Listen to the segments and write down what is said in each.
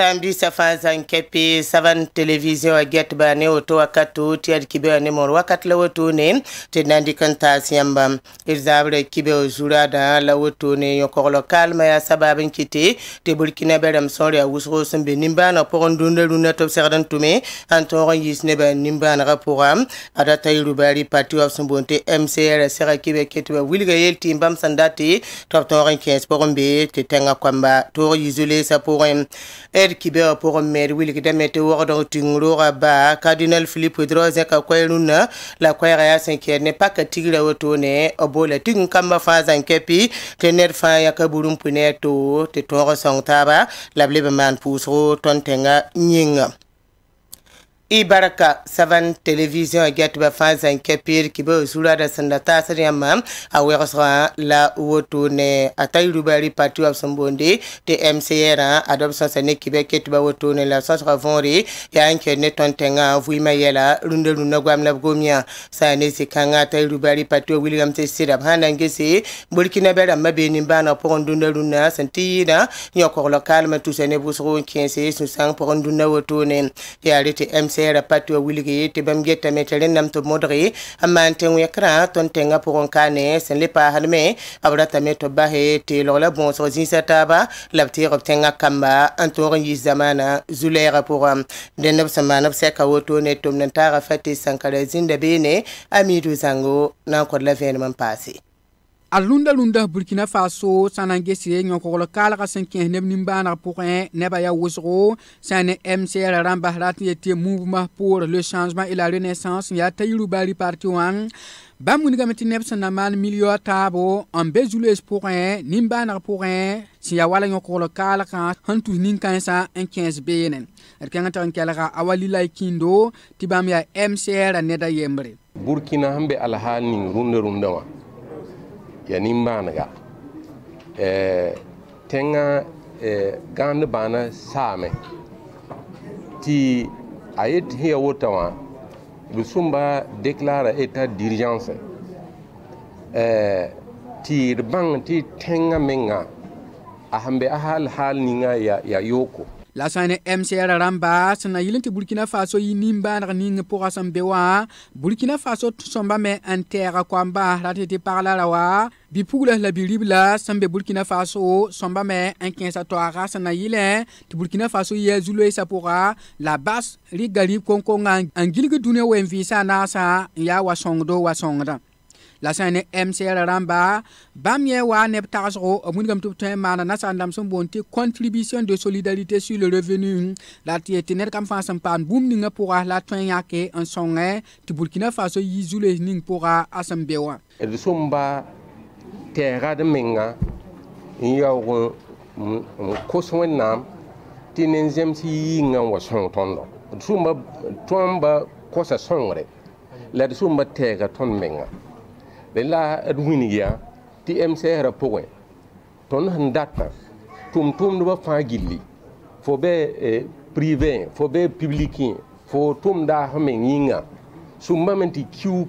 samedi safazan kepi savan television a get bane oto wakatu tiad kibe ne mor wakat la woto ne te nandi kanta siamba izabre kibe ozura da la woto ne yoko lokal ma ya sababin kiti te Burkina Bedam sori a wusro sembe nimba na porondunde luna to serdan tume antoron yisne ba nimba na rapora adata irubari parti of Sambonte MCR sera kibe ketwa wilga yelti mbam sandati to toron 15 porombe te tenga kwamba to yizule sa porom kibe pour mer wilga demete wordo tingro ba Cardinal Philippe Droze ka kweluna la kwera ya 5 ne pas que tigre woto ne obola ting kamba faza nkepi tener fa ya kaburum puneto te toro songtaba la blebe man pusro tontenga nyinga Ibaraka savan television get ba faza nkepir kibo sura da sandata sariyama awerosra la woto ne atayru bari parti of Sambonde te MCR adoption sene kibe ketba woto ne la sosra vonri ya anke ne tontenga vuima yela runde runa gwamna gomia sane sikanga atayru bari parti of William T Sirab hana ngese Burkina Bedam mabeni bana porondunda runa santira nyoko lokal ma tusene busro 15 susang porondunda woto ne ya rete MC era patu wiligi te bam getta metelen nam to modri amante wekra ton tenga pour on kane sen le pa hadme abrata meto bahe te lola bon so zinsataba labti tenga kamba antor yi zamana zulera pour denab samana seka woto ne tom nantara fati sankara zinda bene amidu zango nan ko la venement passé Alunda lunda Burkina Faso sanangesi nyoko lokal ka 5 neb nimbana pour neba ya wosro sane MCR rambahrat yete mouvement pour le changement et la renaissance ya tayiru bari parti wan bamuni gameti neb sanaman milio tabo en bezules pour nimbana pour si ya wala nyoko lokal ka hantu ninkansa 15 benen erkanga tan kala awali lay kindo tibam ya MCR neda yembre Burkina hambe alhani rundawa ya nimbanaga tenga gande bana same ti ayet hiya wotawa busumba déclare état d'urgence ti bang ti tenga menga ahambe hal ninga ya yoko la sane MCR ramba sana yilenti Burkina Faso yinimba ning pour asambewa Burkina Faso somba me intera kwamba ratete parla lawa bipugula la biribla sambe Burkina Faso somba me inkensa toara sana yile ti Burkina Faso yezulo sapora la bas rigali konkonga angilge dune wenvisa nasa ya wasongda la sane MCR ramba bamye wa neptazo omungam tupte mana nasandam Sambonte contribution de solidarité sur le revenu la tietener kam fansam pan boum ninga pour la toyake en songe ti Burkina Faso yizule ning pour asambewa e sumba terra de menga yawo koswenam tinenzem si yinga wa son tondo sumba tomba kosa songre la sumba terra ton menga Bella Edwinia, TMCR Poe, Ton Handata, Tum de Fagili, Fobe privé, Fobe public, for Tum da Hameninga, Sumbamenti Q,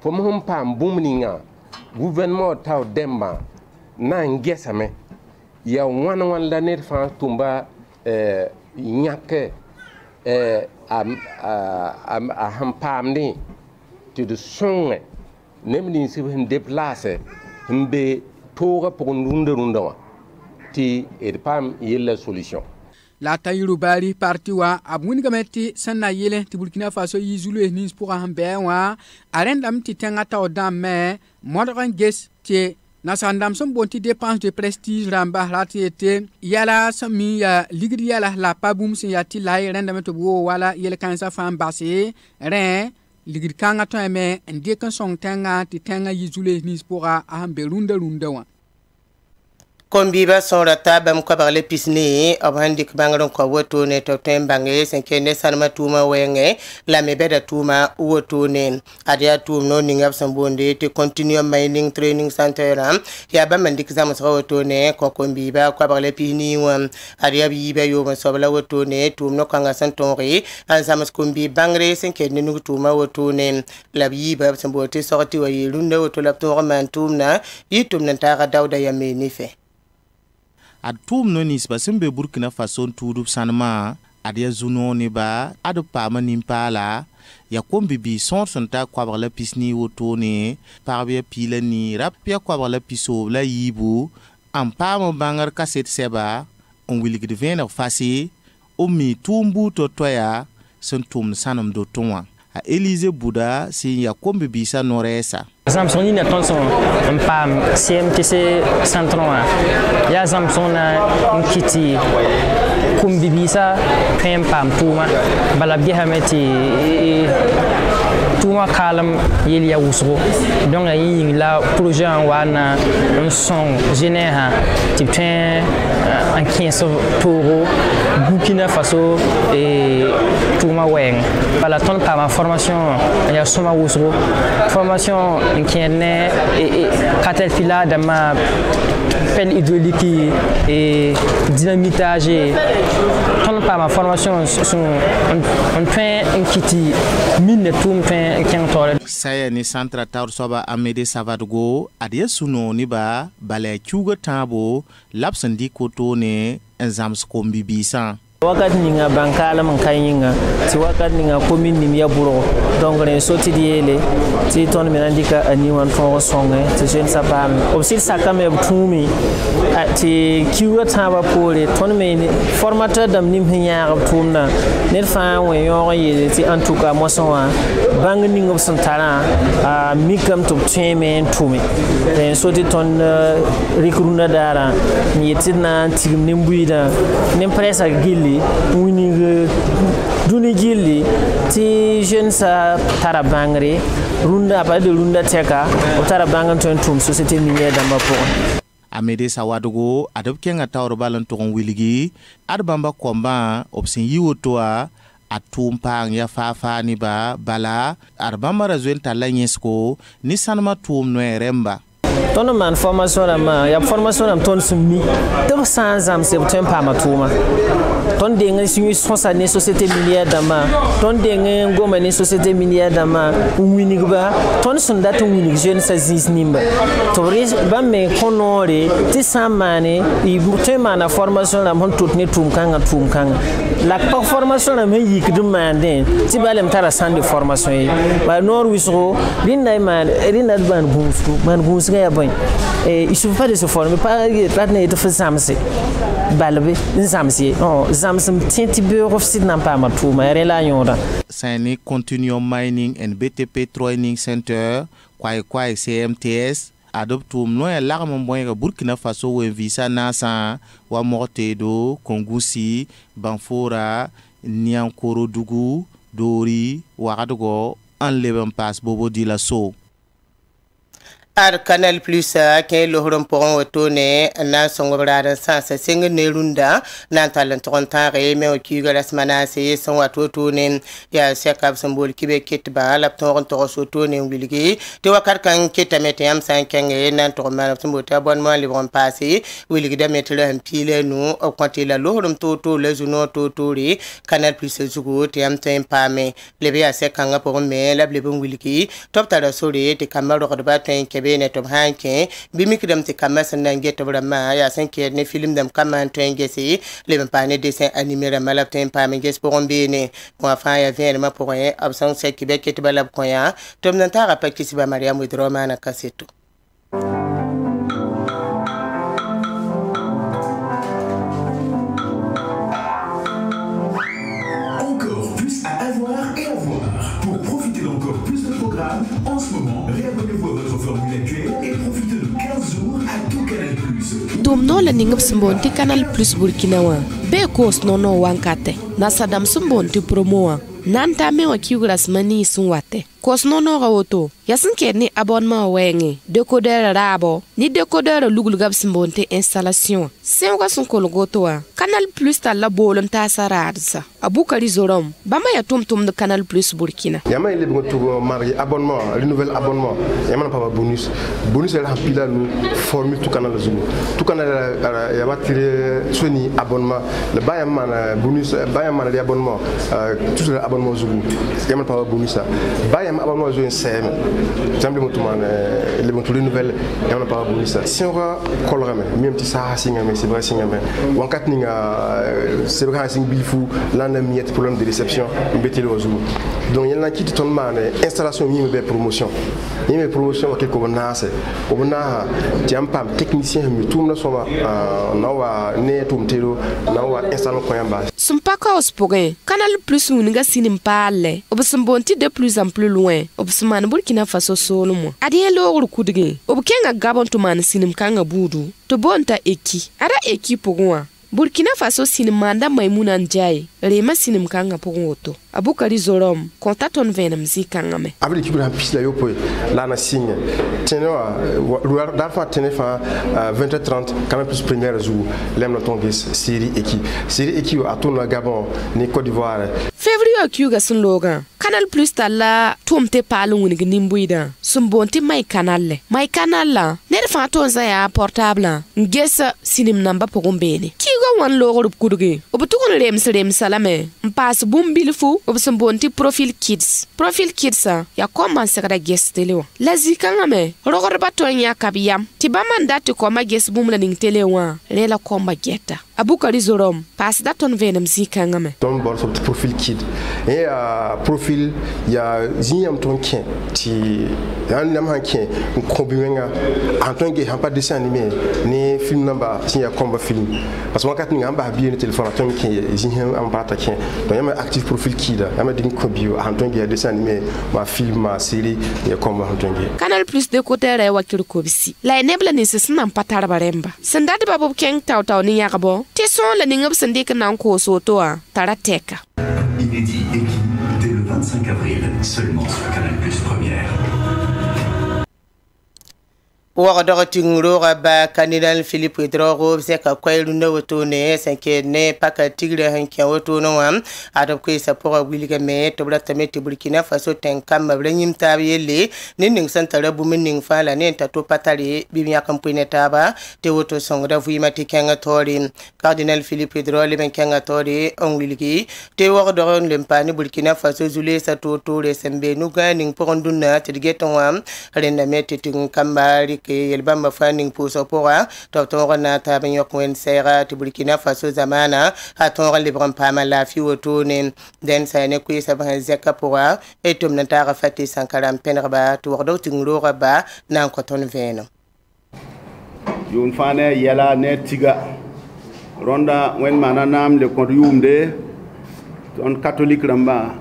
for Mompam Boomninga, Gouvernement Tau Demba, Nan Gessame, Ya one lanet fan Tumba Nyake a Hampamni to the song. Nemni si hen déplacer mbe toga pour runda ti et pam yella solution la tayiru bari parti wa abuni gameti sanna yele ti Burkina Faso yizulu nis pour hambe wa arendam ti tenga taw damme modran ges ti nasandam Sambonte dépense de prestige ramba ratiete yala sami ya ligri yala la pabum si ya ti lay rendam to bo wala yele kansa fam basse ren ligir kanga to eme ndie kan song tanga ti tanga yizule nis pour ahambe runda wa Kombiba son rata bam ko barle pisni abandi bangalon ko woto ne to tembange senkene sanma tuma wenge la mebeda tuma woto ne adia tum no ninga Sambonde te continue mining training center ya ba mandik zam so woto ne ko kombiba ko barle pisni wam adia biba yo ma sobla woto ne tum no kanga santonri an samas kombi bangre senkene nu tuma woto ne la biba Sambonte sorti wa yirunda woto la to man tumna yitum nan tara dawda ya menife ad tum no nis ba sembe Burkina Faso tudu sanma adia zuno ne ba adu pama nimpala ya kombi bi son ta kwa la pisni wotone parbia pila ni rapia kwa la piso la yibu am pama bangar kaset seba on wiligi de vena fasi o mi tumbu to toya son tum sanam do tonwa a Elise Bouda si ya kombi bi sa noresa Zamson ni na tonson pam CMTC centron ya Zamson na nkiti kumbibisa pem pam tuma bala bihameti tuma kalam yelia usro donc la projet en wana un son général type en 15 toro Burkina Faso et tuma weng bala ton pa formation ya soma usro formation qui est caterpillar dans ma pelle hydraulique et dynamitage ton pas ma formation sont on fait un kiti mine tout fait quintole saya ni centre taur soba Amede Savadgo adia suno ni ba bale chuga tabo lapsandi koto ne exams kombi bisa wakat ninga bankala man kayinga ti wakat ninga commune ni ya buro donc ren soti diele ti ton menandika ani wan fon songe ti jeune sapam aussi sakame tumi ti kiwa taba pole ton men formateur dam nim hinya tumna ne fa wen yo ye ti en tout cas mo son bang ninga santana mikam to teme tumi ren soti ton rikruna dara ni tina ti nimbuida nem presa gili winning duni gilli ti jeune sa tarabangre runda ba de runda teka o tarabangan ton tum société minière damba pour Amede Sawadogo adop kenga tawro balan to wiligi adbamba komba opsin yiwotoa atumpa ya fafa ni ba bala arbamba razwen talanyesko ni sanma tum no remba ton man formation ma ya formation am ton sumi de sans am c'est tempa matuma ton dengue suñu sonsane société minière dama ton dengue ngoma ni société minière dama winning ba ton sunda ton winning jeune sa zis nimba to ris ba me konore ti samane i mutema na formation am hon tout ne tum kanga la formation am yi ki demande ti balem tara san de formation yi ba nor wisro rinay man rinad ban bunsu ga bon et il suffit pas de se former pas de faire samse balbe samse non samse tinti bureau office n'a pas ma tout mais la yonda Sani Continuum Mining and BTP Training Center kwai CMTS adoptum no ya larme moyen Burkina Faso we visa nasa wa mortedo kongusi banfora Niankorodougou dori waradogo en leben pass bobo di la so ar Canal Plus ke lohron poron wotone na songobrada sa singa nerunda na talenton tare me o kiga rasmana se son watotone ya sekab symbol kibe kitba la ton to sotone wiligi te wakar kan kitamete am san kenge na to ma symbol ta abonnement libron passé wiligi da metre en pile nu o konti la lohron toto le juno totori Canal Plus zugo te am tem pame lebe ya sekanga poron me la lebe wiligi top ta sore te kamaro de baten kebe netom hanke bimikdam te kamas nan geto brama ya sanke ne film dam kaman to ngesi le pane dessin animé ra malap tem pa me ges pour mbene mo fa ya vient ma pour un absence qui be ket balab koya tom nan ta rappel ki siba Mariam Widroma na kaseto En ce moment, réabonnez-vous à votre formule actuelle et profitez de 15 jours à tout Canal Plus. Domno le ningap simbonti Canal Plus Burkina wa. Be kos nono wankate. Na sadam simbonti promo wa. Nanta me wa kiugras mani sunwate. Kos nono rawoto. Yasin ni abonnement wenge. Decoder rabo. Ni decoder lugulgab simbonti installation. Sen wa sun kolgoto wa. Canal Plus ta la bolon ta saradsa. Aboukari Zorom bama ya tom de Canal Plus Burkina yama ile bon to mari abonnement renouvel abonnement yama pas bonus est la pila nous formule tout canal Zulu tout canal ya batire soni abonnement le bayama bonus bayama les abonnement tout abonnement Zulu yama pas bonus bayama abonnement Zulu CM jambe mo to man le bon to renouvel yama pas bonus si on va colorame même petit ça singa mais c'est vrai singa mais wankat ninga c'est vrai sing bifu là na miette problème de réception mbetele Zulu donc il y a qui ton man installation mi promotion yeme promotion quelque ko naase o na tiampa technicien mi tumna soma na wa ne tumtero na wa installation ko yamba Sumpaka Ospore, Canal Plus Uniga Sinimpale, Obsambonti de plus en plus loin, Obsman Burkina Faso Solomo. Adie lo Kudge, Obkenga Gabon to man Sinimkanga Budu, to Bonta Eki, Ada Eki Pogwa. Burkina Faso Sinimanda Maimuna Njai, Rema Sinimkanga Pogoto. Aboukari Zorom, Contaton Venom Zikangame. Avec l'équipe de la piste, là, on a signé. D'alpha Tenefa, 20h30, quand même plus première jour, l'aime le ton série équipe. Série équipe à tourner Gabon, ni Côte d'Ivoire. Février, Kyuga son logan. Canal Plus tala, tomte palung ni nimbuida. Sumbonti my canal. My canal la. Nerfa tonza ya portable. Ngesa sinim namba pogombeni. Kigo wan logo kudugi. Obutukon rem salame. Mpas bumbilfu. Obsambonti Profile Kids. Profile Kids ya koma sekada guest telewa. Lazi kangame. Rogor baton ya kabiyam. Tibama ndati koma guest bumla ning telewa. Lela koma geta. Aboukari Zorom. Pas daton venem zikangame. Ton bord sur Profile Kid. Et profil ya zinyam ton kien ti yan nam hankin kombimenga anton ge han pas dessin animé ni film namba si ya combat film parce que wakati ngamba bien téléphone atom kien zinyam am pas takin donc yama active Profile Kid yama din kombi anton ge dessin animé ma film ma série ya combat anton ge Canal Plus de côté rewa kirkobisi la enable ni sesna patar baremba sandade babu keng taw ni yakabo ti son la ningab sandika nan ko soto a tarateka Inédit équipe dès le 25 avril, seulement sur Canal Plus Première. Wagdog tingro ba kandidat Philippe Drogo seka kwailu na woto ne sanke ne paka tigre hanke woto no wam adab ko isa pour wilga me to bla tamete Burkina Faso tenkam mabrenyim tabiyele ning santara bu min fala ne ta to patari bimiya kampune taba te woto songra vuyima te kanga tori cardinal Philippe Drogo ben kanga tori on wilgi te wagdog lempani Burkina Faso zule sa to resembe nu ganing ponduna te geton wam renda mete ting kambari yelbamba fanning puso pora to na ta ben yokwen sera ti Burkina Faso zamana haton libran pama la fi woto ne den sa ne ku sa ban zeka pora etum na ta fati sankaram penraba to wado tingro ba nan ko ton veno yun fane yela ne tiga ronda wen mananam le kon yumde on catholique ramba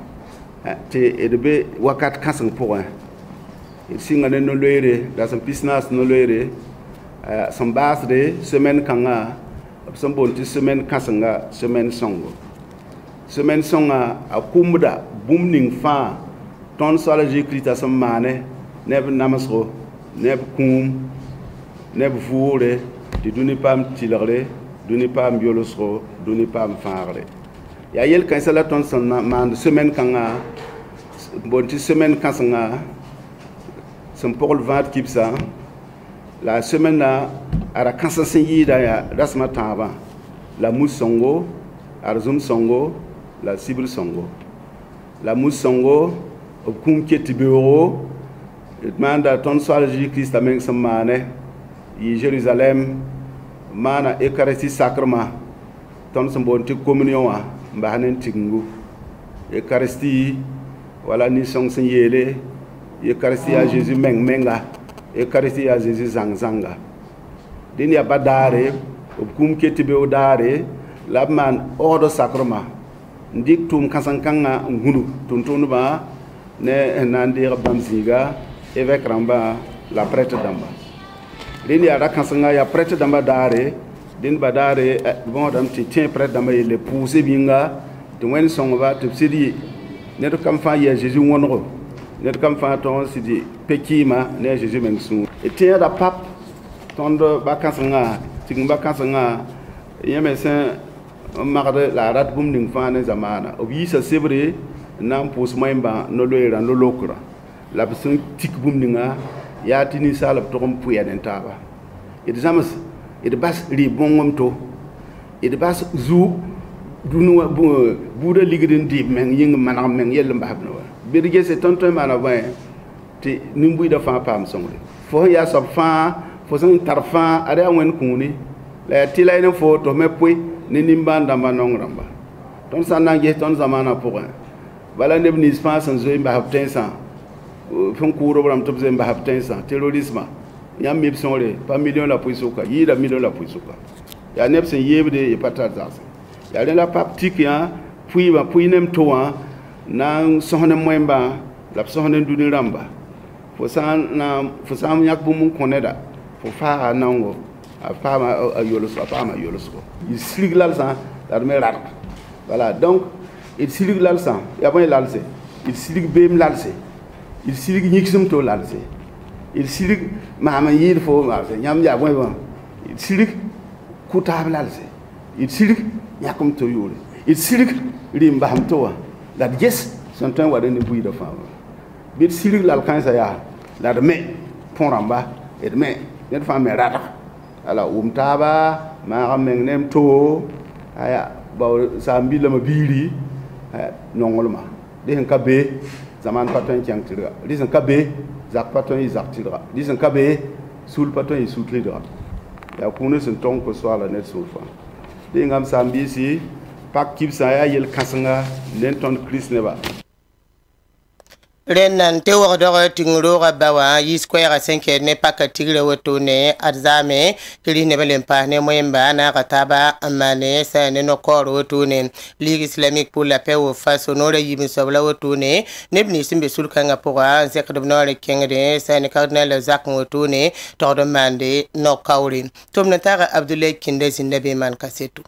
te edbe wakat kasan pora singa no loire da sam business no loire sam basde semaine kanga sam bonti semaine kasanga semaine songa akumda bumning fa ton sala jekrita sam mane neb namasro neb kum neb voure di duni pam tilare duni pam biolosro duni pam faare ya yel kan sala ton son man semaine kanga bonti semaine kasanga son Paul Vard Kipsa, la semaine là, à la Kansasengi d'Asma Tava, la mousse songo, Arzum songo, la cible songo. La mousse songo, au Kumke Tibero, demande à ton soir Jésus-Christ à Meng Samane, Jérusalem, Mana Eucharistie Sacrement, ton son bonté communion, Bahanen Tingu, Eucharistie, voilà ni song Seignele. Eucharistie à Jésus menga Eucharistie à Jésus zanga dini abadare obkum ketibe odare labman ordo sacrement ndik tum kasankanga ngunu tuntunu ba ne nandi rabamziga évêque ramba la prêtre damba dini ara kasanga ya prêtre damba dare din badare bon dam ti tien prêtre damba le pousser binga de wen songa te sidi ne to kam fa ya Jésus wonro net kam fa ton sidi pekima ne Jésus mensu et tiens da pape ton de bakasanga tingba kasanga yeme saint magre la rat bum ning fa ne zamana o bi sa sebre nan pos maimba no loira no lokra la besun tik bum ninga ya tini sala to kom puya den taba it zamas it bas ri bongom to it bas zu dunu buda ligidin dib men ying manam men yel mbabno birge se tonton mana ba ti nimbu da fa pam songre fo ya sab fa fo san tarfa ada wen kuni la tilay ne fo to me pui ni nimbanda manong ramba ton sanange ton zamana pour bala ne bnis fa san zo imba habten sa fon kuro bram to zemba habten sa terrorisme yam mip sonre pa million la puisuka yida million la puisuka ya nep sen yebde e patata ya la pap tik ya pui ba pui nem to wa na sohne moemba la sohne duni ramba fo san yak bu mun koneda fo fa nango a fama a yolos a fama yolos ko il silig lalsa dar me rat voilà donc il silig lalsa ya boy lalse il silig bem lalse il silig nyiksum to lalse il silig mama yir fo lalse nyam ya boy bon il silig kutab lalse il silig yakum to yore il silig rimba ham to la yes son temps wa den buy de fama bit silig lal kansa ya la de me pon ramba et me net fama rat ala taba ma nem to aya ba sambi la mabiri nongolma de kabe zaman paton tiang tira disen kabe zak paton izak tira disen kabe sul paton isul tira ya kunu sen ton ko swala net sulfa de ngam sambi si pak kibsa ya yel kasanga len ton chris neba Renan te wordoro tinguro bawa yi square 5 ne paka tigre woto ne arzame kili ne belempa ne moyemba na kataba amane sa ne no koro woto ne Ligue islamique pour la paix au face honore yi misobla woto ne bni simbe sulkanga pourra zekdo nore kengre sa ne cardinal Zak woto ne to demande no kawri tomna tara Abdoulaye Kinde Zindabe man kasetu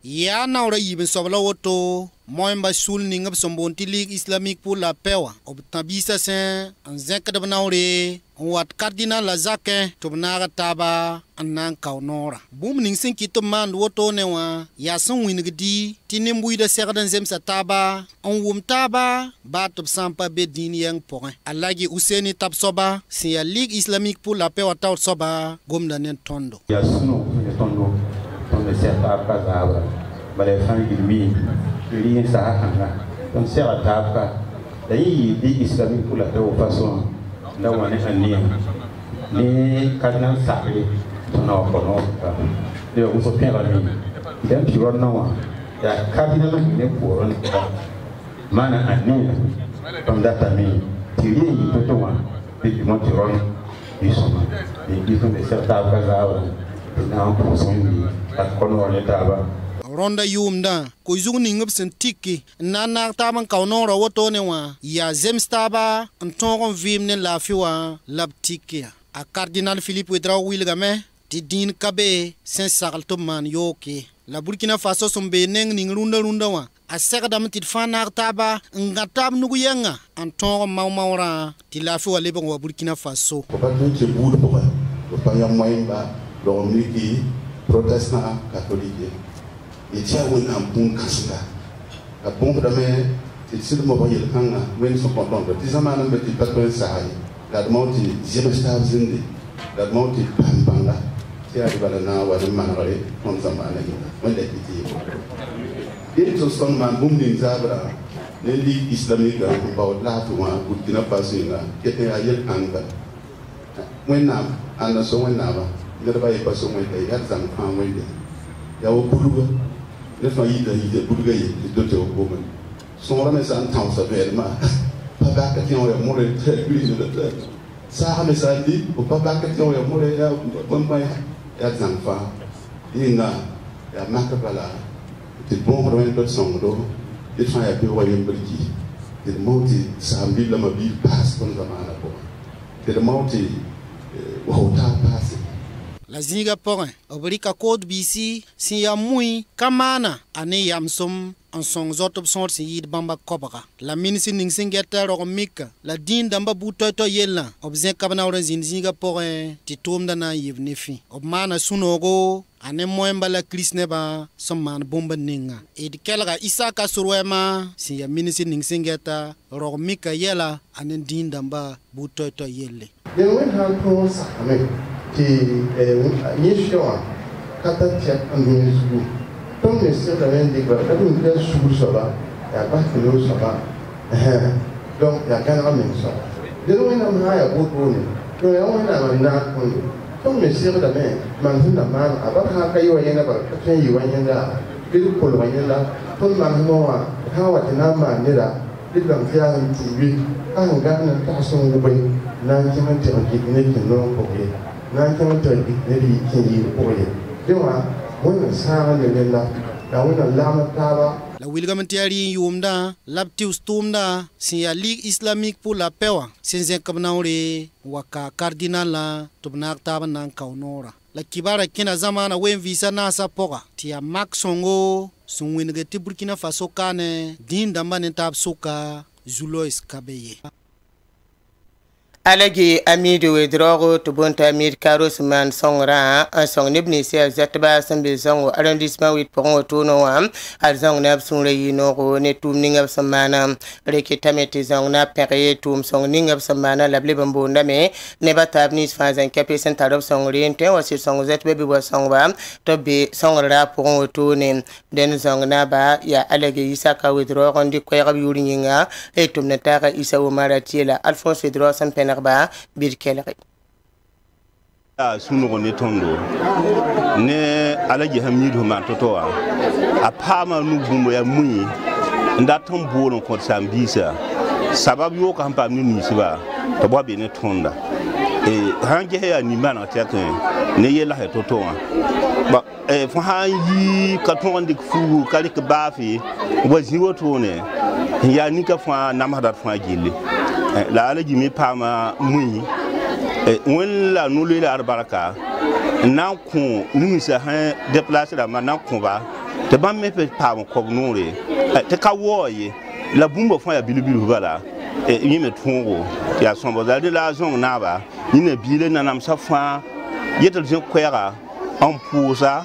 ya naura yibin sobla woto moyemba sul ni ngab sombonti Ligue islamique pour la paix ob tabisa sen an zekda naure wat cardinal Zak to naga taba anan kaunora bum ning sen kito man woto ne wa ya son winigdi tinembu da serdan zem sa taba on wum taba ba to sampa be din yang point alagi useni tab soba si ya Ligue islamique pour la paix wa taw soba gomda nen tondo ya suno tondo on certa casa bale fangi mi li sa hanga on sera tapa dai Ligue islamique pour la paix au façon da wane ania ni cardinal Sakri no kono de uso pera mi den piro no ya cardinal ne poron mana ania from that mi tiri yi to wa de mo tiron isoma de ko de certa casa na ko so mi at kono ne taba ronda yumda ko zugni ngab sen tikki nana taban kaunora woto ne wa ya zemstaba antongon vim ne lafiwa lab tikki a cardinal Philippe Wedra Wilgame ti din kabe sen sagalto man yoke la Burkina Faso sombe neng ning runda wa a segdam ti fana taba ngatab nugu yenga antongon mawra ti lafiwa lebon wa Burkina Faso ko ba ci buur ko ba yam moyba do miki protestant catholique et tiens on a un bon cancer la bombe de mer c'est le moment il hanga when so content de disama na beti patron sai la demande zemesta zindi la demande pambanga tiens il va na wa de manare on zamana on le dit il to son man bum din zabra le Ligue islamique ba la to wa Burkina Faso na kete ayel anga when na ana so when na ba il ba yi paso when ya zan fan when ya wo buluga les familles de Bourgueil et d'autres hommes sont là mais ça entend ça vraiment papa qui ont mouru très plus de terre ça mais ça dit au papa qui ont mouru ya bon pas ya enfants inga ya marque là c'est bon pour un autre son do il faut ya peu royaume belgi il monte ça mbi la mbi passe comme ça mana ko il monte au ta passe la ziniga porin obrika code BC si ya mui kamana ane yamsom en song zot op sort si yid bamba kobaka la minisi ning singeta ro mika la din damba buto to yella ob zen kabna ora zinzinga pore ti tomda na yivni fi ob mana sunogo ane moemba la krisne ba somman bomba ninga ed kelga isaka surwema si ya minisi ning singeta ro mika yella ane din damba buto to yelle de wen han ko sakame ti yeshua kata tia aminisu ton ne se da men de ba ka dun da su saba ya ba ko saba donc ya kana men so de wen na ma ya bo to ne to ya wen na na ko ton ne se da men man hin na man aba ka kai wa yana ba ka tan yi wa yana de ko wa yana ton man mo wa ha wa na ma ne da digan fiya han tubi an ga na ta son gobe na kiman ta ki ne ki no ko ke na kiman ta ki ne di ki yi ko ke de wa wannan sa ne ne la da wannan lama ta ba la wilgamentiari yumda laptius tumda si ya Ligue Islamique pour la Paix sinzen kabnaure waka cardinal la tubnak taban kaunora la kibara kina zamana wen visa na sapoka tia mak songo sunwinge ti Burkina Faso kane din dambane tab suka Zulois Kabeye alagi amidu wedrogo tubunta amir karos man songra a song nibni se zatba sambe songo arrondissement wit pongo tuno wam al song nab sunre yino go ne tum ningab samana reke tameti song na pere tum song ningab samana lable bambo ndame ne batabni fazan kape center of song rente wasi song zatbe bi song ba to be song ra pongo tune den song na ba ya alagi isaka wedrogo ndi ko yab yuri nyinga e tum na taka isa umara tiela alphonse wedro sam ba birkelere sunugo ne tondo ne alaji hamidu man totoa apama nu bumbo ya mui ndaton bolo ko sambisa sababu yo ka hampa ni siba to bo be ne tonda hange ya ni mana teke ne yela he totoa ba fo hanyi ka tondi fu kali ka bafi wazi woto ne ya ni ka fa namada fa gille la alaji mi pama mui wen la nulu la arbaraka nan ku nimisa ha déplacer la nan ku ba te ban me pe pama ko nure te ka woye la bumba fa ya bilubilu bala yi me tungo ya sombo da la zong na ba yine bile nanam sa fa yetel je kwera en pousa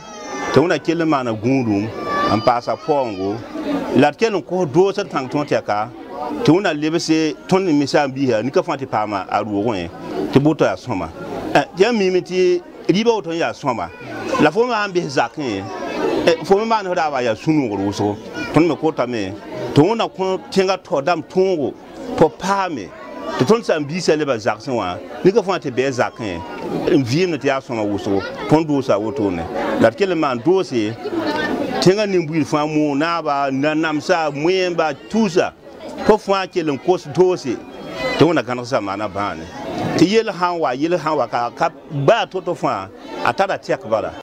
te ona kele mana gundum en passa pongo la kele ko do sa tang ton teka te una lebese ton misa biha ni ka fanti pama aruwen te boto ya soma ya mimiti riba oton ya soma la fo ma ambe zakin fo ma no da ba ya sunu ruso ton me ko tame to una ko tenga to dam tungo po pame te ton sam bisa le ba zaksin wa ni ka fanti be zakin vie no te ya soma wuso ton do sa woto ne la kele man dosi tenga ni mbuil famu na ba namsa mwemba tusa ko fwa kelen ko dosi te wona kan sa mana bane te yel hanwa ka ba to fwa atada tek bala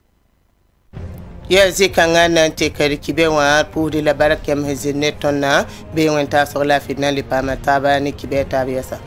ya zikanga nante karikibe wa pour de la barakem hezine tonna be wonta sur la finale pa mataba ni kibeta biasa